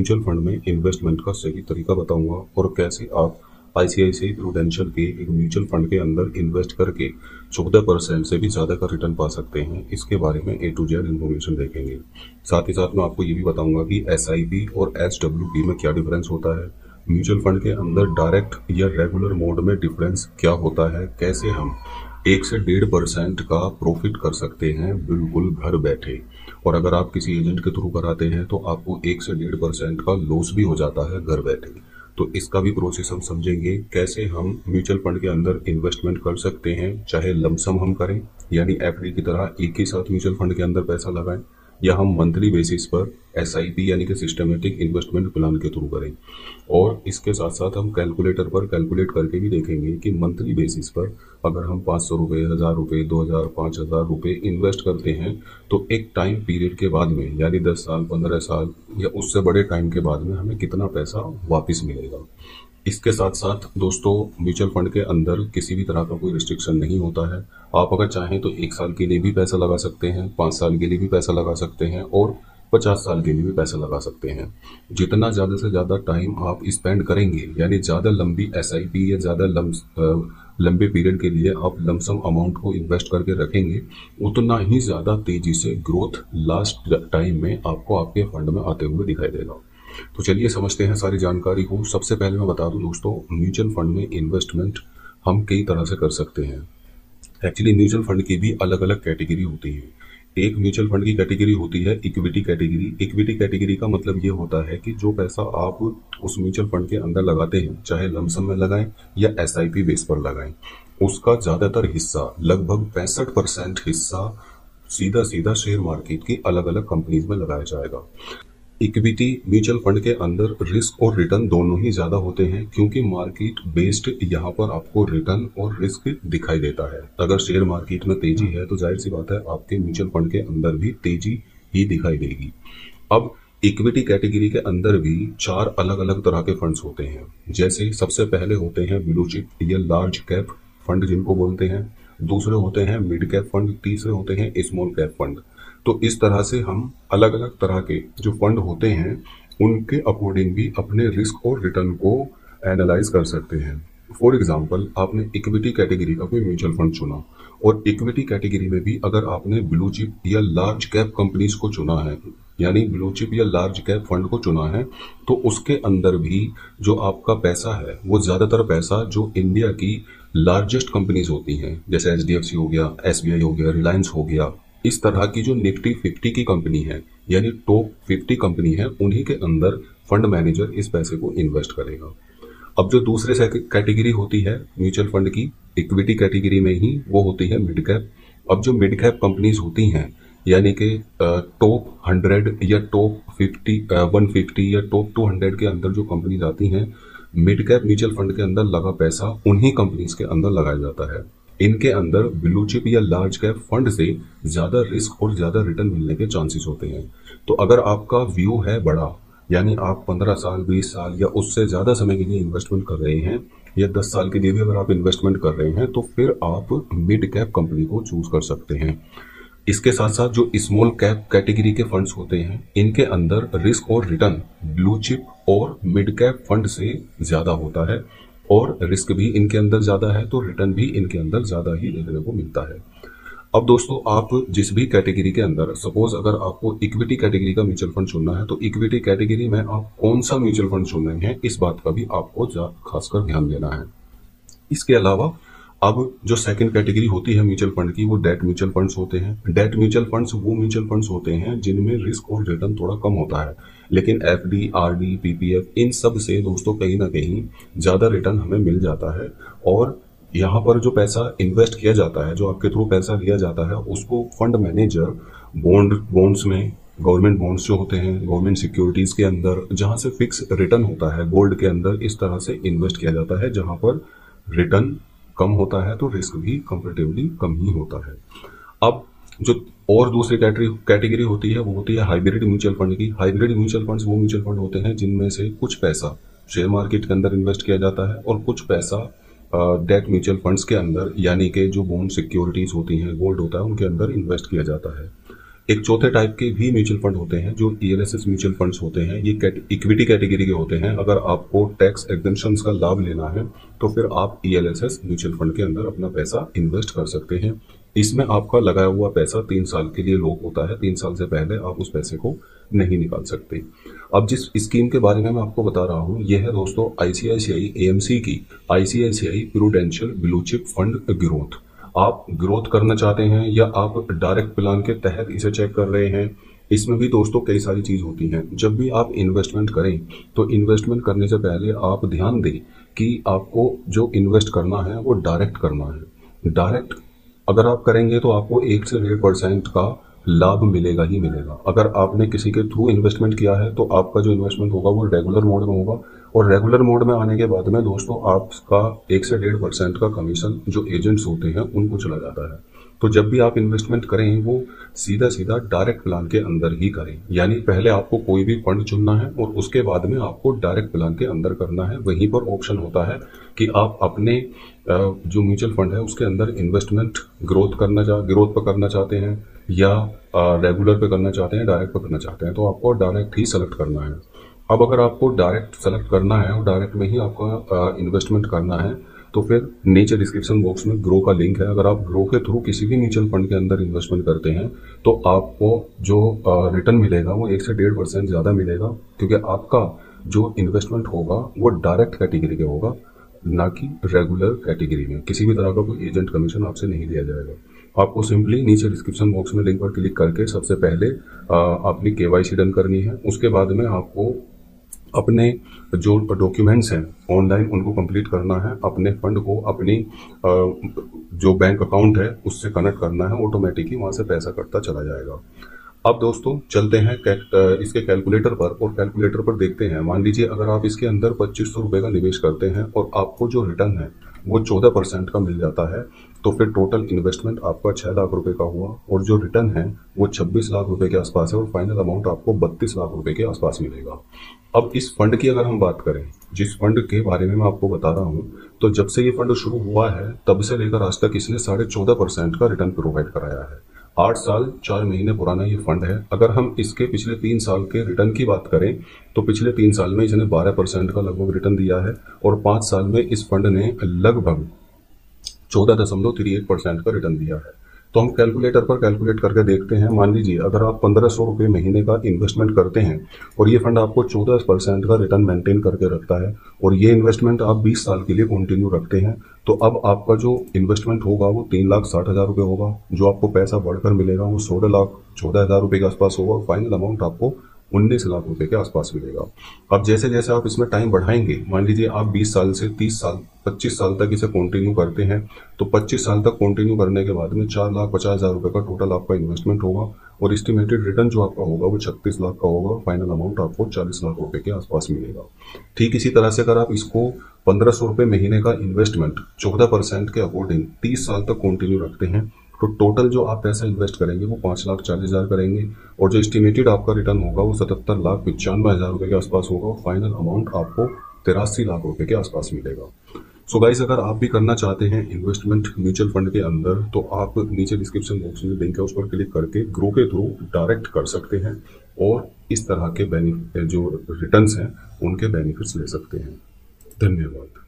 Mutual fund में investment का सही तरीका बताऊंगा और कैसे आप आईसीआईसीआई प्रूडेंशियल के एक म्यूचुअल फंड के अंदर इन्वेस्ट करके 14% से भी ज़्यादा का रिटर्न पा सकते हैं। इसके बारे में ए टू जेड इन्फॉर्मेशन देखेंगे। साथ ही साथ मैं आपको ये भी बताऊंगा कि एसआईपी और एसडब्ल्यूपी में क्या डिफरेंस होता है, म्यूचुअल फंड के अंदर डायरेक्ट या रेगुलर मोड में डिफरेंस क्या होता है, कैसे हम 1 से 1.5% का प्रॉफिट कर सकते हैं बिल्कुल घर बैठे। और अगर आप किसी एजेंट के थ्रू कराते हैं तो आपको 1 से 1.5% का लॉस भी हो जाता है घर बैठे। तो इसका भी प्रोसेस हम समझेंगे, कैसे हम म्यूचुअल फंड के अंदर इन्वेस्टमेंट कर सकते हैं, चाहे लमसम हम करें यानी एफडी की तरह एक ही साथ म्यूचुअल फंड के अंदर पैसा लगाएं, या हम मंथली बेसिस पर एसआईपी यानी कि सिस्टमेटिक इन्वेस्टमेंट प्लान के थ्रू करें। और इसके साथ साथ हम कैलकुलेटर पर कैलकुलेट करके भी देखेंगे कि मंथली बेसिस पर अगर हम 500 रुपये, 1000 रुपये, 2000, 5000 रुपये इन्वेस्ट करते हैं तो एक टाइम पीरियड के बाद में यानी 10 साल, 15 साल या उससे बड़े टाइम के बाद में हमें कितना पैसा वापस मिलेगा। इसके साथ साथ दोस्तों, म्यूचुअल फंड के अंदर किसी भी तरह का कोई रिस्ट्रिक्शन नहीं होता है। आप अगर चाहें तो 1 साल के लिए भी पैसा लगा सकते हैं, 5 साल के लिए भी पैसा लगा सकते हैं और 50 साल के लिए भी पैसा लगा सकते हैं। जितना ज़्यादा से ज़्यादा टाइम आप स्पेंड करेंगे यानी ज़्यादा लंबी एसआईपी या ज़्यादा लंबे पीरियड के लिए आप लमसम अमाउंट को इन्वेस्ट करके रखेंगे, उतना ही ज़्यादा तेज़ी से ग्रोथ लास्ट टाइम में आपको आपके फंड में आते हुए दिखाई देगा। तो चलिए समझते हैं सारी जानकारी को। सबसे पहले मैं बता दूं दोस्तों, म्यूचुअल फंड में इन्वेस्टमेंट हम कई तरह से कर सकते हैं। एक्चुअली म्यूचुअल फंड की भी अलग अलग कैटेगरी होती है। एक म्यूचुअल फंड की कैटेगरी होती है इक्विटी कैटेगरी। इक्विटी कैटेगरी का मतलब ये होता है कि जो पैसा आप उस म्यूचुअल फंड के अंदर लगाते हैं, चाहे लमसम में लगाएं या एसआईपी बेस पर लगाएं, उसका ज्यादातर हिस्सा लगभग 65% हिस्सा सीधा सीधा शेयर मार्केट की अलग अलग कंपनीज में लगाया जाएगा। इक्विटी म्यूचुअल फंड के अंदर रिस्क और रिटर्न दोनों ही ज्यादा होते हैं, क्योंकि मार्केट बेस्ड यहाँ पर आपको रिटर्न और रिस्क दिखाई देता है। अगर शेयर मार्केट में तेजी है तो जाहिर सी बात है आपके म्यूचुअल फंड के अंदर भी तेजी ही दिखाई देगी। अब इक्विटी कैटेगरी के अंदर भी 4 अलग अलग तरह के फंड्स होते हैं। जैसे सबसे पहले होते हैं ब्लू चिप या लार्ज कैप फंड जिनको बोलते हैं, दूसरे होते हैं मिड कैप फंड, तीसरे होते हैं स्मॉल कैप फंड। तो इस तरह से हम अलग अलग तरह के जो फंड होते हैं उनके अकॉर्डिंग भी अपने रिस्क और रिटर्न को एनालाइज कर सकते हैं। फॉर एग्जाम्पल, आपने इक्विटी कैटेगरी का कोई म्यूचुअल फंड चुना और इक्विटी कैटेगरी में भी अगर आपने ब्लू चिप या लार्ज कैप कंपनीज को चुना है, यानी ब्लू चिप या लार्ज कैप फंड को चुना है, तो उसके अंदर भी जो आपका पैसा है वो ज्यादातर पैसा जो इंडिया की लार्जेस्ट कंपनीज होती हैं, जैसे एचडीएफसी हो गया, एसबीआई हो गया, रिलायंस हो गया, इस तरह की जो निफ्टी 50 की कंपनी है यानी टॉप 50 कंपनी है, उन्हीं के अंदर फंड मैनेजर इस पैसे को इन्वेस्ट करेगा। अब जो दूसरे कैटेगरी होती है म्यूचुअल फंड की इक्विटी कैटेगरी में ही, वो होती है मिड कैप। अब जो मिड कैप कंपनीज होती हैं यानी कि टॉप 100 या टॉप 150 या टॉप 200 के अंदर जो कंपनीज आती हैं, मिड कैप म्यूचुअल फंड के अंदर लगा पैसा उन्हीं कंपनीज के अंदर लगाया जाता है। इनके अंदर ब्लू चिप या लार्ज कैप फंड से ज्यादा रिस्क और ज्यादा रिटर्न मिलने के चांसेस होते हैं। तो अगर आपका व्यू है बड़ा, यानी आप 15 साल, 20 साल या उससे ज्यादा समय के लिए इन्वेस्टमेंट कर रहे हैं, या 10 साल के लिए भी अगर आप इन्वेस्टमेंट कर रहे हैं, तो फिर आप मिड कैप कंपनी को चूज कर सकते हैं। इसके साथ साथ जो स्मॉल कैप कैटेगरी के फंड्स होते हैं, इनके अंदर रिस्क और रिटर्न ब्लू चिप और मिड कैप फंड से ज्यादा होता है और रिस्क भी इनके अंदर ज्यादा है, तो रिटर्न भी इनके अंदर ज्यादा ही देखने को मिलता है। अब दोस्तों, आप जिस भी कैटेगरी के अंदर, सपोज अगर आपको इक्विटी कैटेगरी का म्यूचुअल फंड चुनना है, तो इक्विटी कैटेगरी में आप कौन सा म्यूचुअल फंड चुन रहे हैं, इस बात का भी आपको खासकर ध्यान देना है। इसके अलावा अब जो सेकंड कैटेगरी होती है म्यूचुअल फंड की, वो डेट म्यूचुअल फंड्स होते हैं। डेट म्यूचुअल फंड्स वो म्यूचुअल फंड्स होते हैं जिनमें रिस्क और रिटर्न थोड़ा कम होता है, लेकिन एफडी, आरडी, पीपीएफ, इन सब से दोस्तों कहीं ना कहीं ज्यादा रिटर्न हमें मिल जाता है। और यहाँ पर जो पैसा इन्वेस्ट किया जाता है, जो आपके थ्रू पैसा लिया जाता है, उसको फंड मैनेजर बॉन्ड्स में, गवर्नमेंट बॉन्ड्स जो होते हैं, गवर्नमेंट सिक्योरिटीज के अंदर जहां से फिक्स रिटर्न होता है, गोल्ड के अंदर, इस तरह से इन्वेस्ट किया जाता है जहां पर रिटर्न कम होता है तो रिस्क भी कंपेरेटिवली कम ही होता है। अब जो और दूसरी कैटेगरी होती है वो होती है हाइब्रिड म्यूचुअल फंड की। हाइब्रिड म्यूचुअल फंड्स वो म्यूचुअल फंड होते हैं जिनमें से कुछ पैसा शेयर मार्केट के अंदर इन्वेस्ट किया जाता है और कुछ पैसा डेट म्यूचुअल फंड्स के अंदर, यानी कि जो बॉन्ड सिक्योरिटीज होती हैं, गोल्ड होता है, उनके अंदर इन्वेस्ट किया जाता है। एक चौथे टाइप के भी म्यूचुअल फंड होते हैं जो ईएलएसएस म्यूचुअल फंड्स होते हैं। ये इक्विटी कैटेगरी के होते हैं। अगर आपको टैक्स एग्जेम्पशंस का लाभ लेना है तो फिर आप ईएलएसएस म्यूचुअल फंड के अंदर अपना पैसा इन्वेस्ट कर सकते हैं। इसमें आपका लगाया हुआ पैसा 3 साल के लिए लॉक होता है। 3 साल से पहले आप उस पैसे को नहीं निकाल सकते। अब जिस स्कीम के बारे में मैं आपको बता रहा हूं, यह है दोस्तों आईसीआईसीआई एएमसी की ICICI prudential blue chip fund growth. आप ग्रोथ करना चाहते हैं या आप डायरेक्ट प्लान के तहत इसे चेक कर रहे हैं। इसमें भी दोस्तों कई सारी चीज होती हैं। जब भी आप इन्वेस्टमेंट करें तो इन्वेस्टमेंट करने से पहले आप ध्यान दें कि आपको जो इन्वेस्ट करना है वो डायरेक्ट करना है। डायरेक्ट अगर आप करेंगे तो आपको 1 से 1.5% का लाभ मिलेगा ही मिलेगा। अगर आपने किसी के थ्रू इन्वेस्टमेंट किया है तो आपका जो इन्वेस्टमेंट होगा वो रेगुलर मोड में होगा, और रेगुलर मोड में आने के बाद में दोस्तों आपका 1 से 1.5% का कमीशन जो एजेंट्स होते हैं उनको चला जाता है। तो जब भी आप इन्वेस्टमेंट करें वो सीधा सीधा डायरेक्ट प्लान के अंदर ही करें। यानी पहले आपको कोई भी फंड चुनना है और उसके बाद में आपको डायरेक्ट प्लान के अंदर करना है। वहीं पर ऑप्शन होता है कि आप अपने जो म्यूचुअल फंड है उसके अंदर इन्वेस्टमेंट ग्रोथ पर करना चाहते हैं या रेगुलर पे करना चाहते हैं, डायरेक्ट पे करना चाहते हैं, तो आपको डायरेक्ट ही सेलेक्ट करना है। अब अगर आपको डायरेक्ट सेलेक्ट करना है और डायरेक्ट में ही आपका इन्वेस्टमेंट करना है तो फिर नीचे डिस्क्रिप्शन बॉक्स में ग्रो का लिंक है। अगर आप ग्रो के थ्रू किसी भी म्यूचुअल फंड के अंदर इन्वेस्टमेंट करते हैं तो आपको जो रिटर्न मिलेगा वो 1 से 1.5% ज़्यादा मिलेगा, क्योंकि आपका जो इन्वेस्टमेंट होगा वो डायरेक्ट कैटेगरी का होगा, ना कि रेगुलर कैटेगरी में। किसी भी तरह का कोई एजेंट कमीशन आपसे नहीं लिया जाएगा। आपको सिंपली नीचे डिस्क्रिप्शन बॉक्स में लिंक पर क्लिक करके सबसे पहले अपनी केवाईसी डन करनी है। उसके बाद में आपको अपने जो डॉक्यूमेंट्स हैं ऑनलाइन उनको कंप्लीट करना है। अपने फंड को अपनी जो बैंक अकाउंट है उससे कनेक्ट करना है। ऑटोमेटिकली वहां से पैसा कटता चला जाएगा। अब दोस्तों चलते हैं इसके कैलकुलेटर पर, और कैलकुलेटर पर देखते हैं। मान लीजिए अगर आप इसके अंदर 2500 रुपए का निवेश करते हैं और आपको जो रिटर्न है वो 14% का मिल जाता है, तो फिर टोटल इन्वेस्टमेंट आपका 6 लाख रुपए का हुआ और जो रिटर्न है वो 26 लाख रुपए के आसपास है और फाइनल अमाउंट आपको 32 लाख रुपए के आसपास मिलेगा। अब इस फंड की अगर हम बात करें, जिस फंड के बारे में मैं आपको बता रहा हूं, तो जब से ये फंड शुरू हुआ है तब से लेकर आज तक इसने 14.5% का रिटर्न प्रोवाइड कराया है। 8 साल 4 महीने पुराना ये फंड है। अगर हम इसके पिछले 3 साल के रिटर्न की बात करें तो पिछले 3 साल में इसने 12% का लगभग रिटर्न दिया है और 5 साल में इस फंड ने लगभग 14.38% का रिटर्न दिया है। तो हम कैलकुलेटर पर कैलकुलेट करके देखते हैं। मान लीजिए अगर आप 1500 रुपये महीने का इन्वेस्टमेंट करते हैं और ये फंड आपको 14% का रिटर्न मेंटेन करके रखता है और ये इन्वेस्टमेंट आप 20 साल के लिए कंटिन्यू रखते हैं, तो अब आपका जो इन्वेस्टमेंट होगा वो 3,60,000 रुपये होगा। जो आपको पैसा बढ़कर मिलेगा वो 16,14,000 रुपये के आसपास होगा और फाइनल अमाउंट आपको 19 लाख रुपए के आसपास मिलेगा। अब जैसे जैसे आप इसमें टाइम बढ़ाएंगे, मान लीजिए आप 20 साल से 30 साल 25 साल तक इसे कंटिन्यू करते हैं, तो 25 साल तक कंटिन्यू करने के बाद में 4,50,000 रुपए का टोटल आपका इन्वेस्टमेंट होगा और एस्टिमेटेड रिटर्न जो आपका होगा वो 36 लाख का होगा और फाइनल अमाउंट आपको 40 लाख रुपए के आसपास मिलेगा। ठीक इसी तरह से अगर आप इसको 1500 रुपये महीने का इन्वेस्टमेंट 14% के अकॉर्डिंग 30 साल तक कंटिन्यू रखते हैं, तो टोटल जो आप पैसा इन्वेस्ट करेंगे वो 5,40,000 करेंगे और जो एस्टिमेटेड आपका रिटर्न होगा वो 77,95,000 रुपए के आसपास होगा और फाइनल अमाउंट आपको 83 लाख रुपए के आसपास मिलेगा। सो गाइस, अगर आप भी करना चाहते हैं इन्वेस्टमेंट म्यूचुअल फंड के अंदर तो आप नीचे डिस्क्रिप्शन बॉक्स में लिंक है उस पर क्लिक करके ग्रो के थ्रू डायरेक्ट कर सकते हैं और इस तरह के जो रिटर्न्स हैं उनके बेनिफिट्स ले सकते हैं। धन्यवाद।